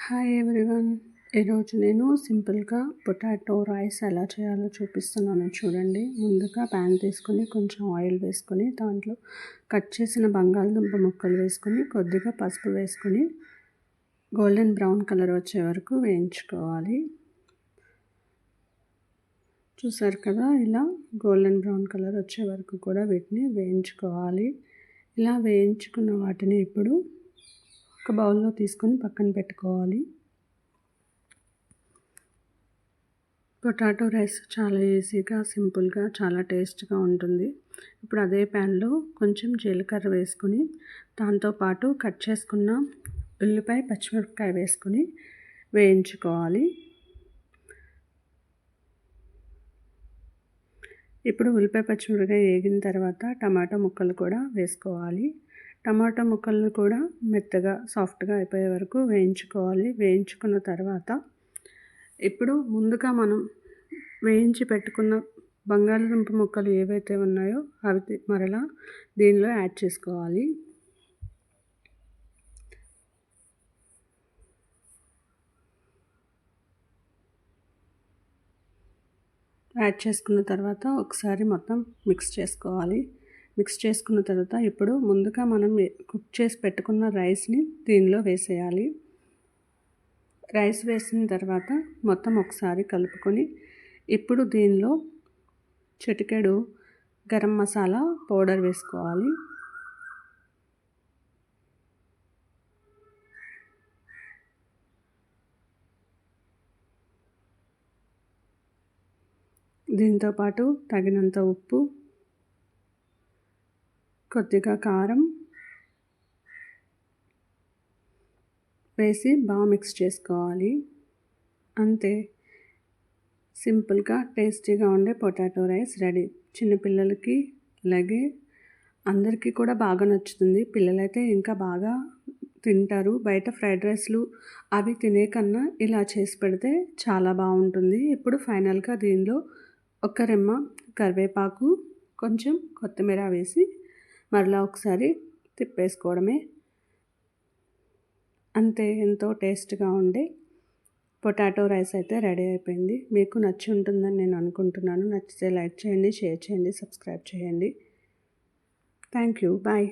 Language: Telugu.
Hi everyone. ఈరోజు నేను సింపుల్గా పొటాటో రైస్ ఎలా చేయాలో చూపిస్తున్నాను చూడండి. ముందుగా ప్యాన్ తీసుకొని కొంచెం ఆయిల్ వేసుకొని దాంట్లో కట్ చేసిన బంగాళదుంప ముక్కలు వేసుకొని కొద్దిగా పసుపు వేసుకొని గోల్డెన్ బ్రౌన్ కలర్ వచ్చే వరకు వేయించుకోవాలి. చూసారు కదా, ఇలా గోల్డెన్ బ్రౌన్ కలర్ వచ్చే వరకు కూడా వీటిని వేయించుకోవాలి. ఇలా వేయించుకున్న వాటిని ఇప్పుడు ఒక బౌల్లో తీసుకొని పక్కన పెట్టుకోవాలి. పొటాటో రైస్ చాలా ఈజీగా, సింపుల్గా, చాలా టేస్ట్గా ఉంటుంది. ఇప్పుడు అదే ప్యాన్లో కొంచెం జీలకర్ర వేసుకొని దాంతోపాటు కట్ చేసుకున్న ఉల్లిపాయ, పచ్చిమిరపకాయ వేసుకొని వేయించుకోవాలి. ఇప్పుడు ఉల్లిపాయ, పచ్చిమిరపకాయ వేగిన తర్వాత టమాటా ముక్కలు కూడా వేసుకోవాలి. టమాటా ముక్కలను కూడా మెత్తగా, సాఫ్ట్గా అయిపోయే వరకు వేయించుకోవాలి. వేయించుకున్న తర్వాత ఇప్పుడు ముందుగా మనం వేయించి పెట్టుకున్న బంగాళదుంప ముక్కలు ఏవైతే ఉన్నాయో అవి మరలా దీనిలో యాడ్ చేసుకోవాలి. యాడ్ చేసుకున్న తర్వాత ఒకసారి మొత్తం మిక్స్ చేసుకోవాలి. మిక్స్ చేసుకున్న తర్వాత ఇప్పుడు ముందుగా మనం కుక్ చేసి పెట్టుకున్న రైస్ని దీనిలో వేసేయాలి. రైస్ వేసిన తర్వాత మొత్తం ఒకసారి కలుపుకొని ఇప్పుడు దీనిలో చిటికెడు గరం మసాలా పౌడర్ వేసుకోవాలి. దీంతోపాటు తగినంత ఉప్పు, కొద్దిగా కారం వేసి బాగా మిక్స్ చేసుకోవాలి. అంతే, సింపుల్గా టేస్టీగా ఉండే పొటాటో రైస్ రెడీ. చిన్నపిల్లలకి అలాగే అందరికీ కూడా బాగా నచ్చుతుంది. పిల్లలైతే ఇంకా బాగా తింటారు. బయట ఫ్రైడ్ రైస్లు అవి తినే కన్నా ఇలా చేసి పెడితే చాలా బాగుంటుంది. ఇప్పుడు ఫైనల్గా దీనిలో ఒక రెమ్మ కరివేపాకు, కొంచెం కొత్తిమీర వేసి మరలా ఒకసారి తిప్పేసుకోవడమే. అంతే, ఎంతో టేస్ట్గా ఉండే పొటాటో రైస్ అయితే రెడీ అయిపోయింది. మీకు నచ్చి ఉంటుందని నేను అనుకుంటున్నాను. నచ్చితే లైక్ చేయండి, షేర్ చేయండి, సబ్స్క్రైబ్ చేయండి. Thank you. బాయ్.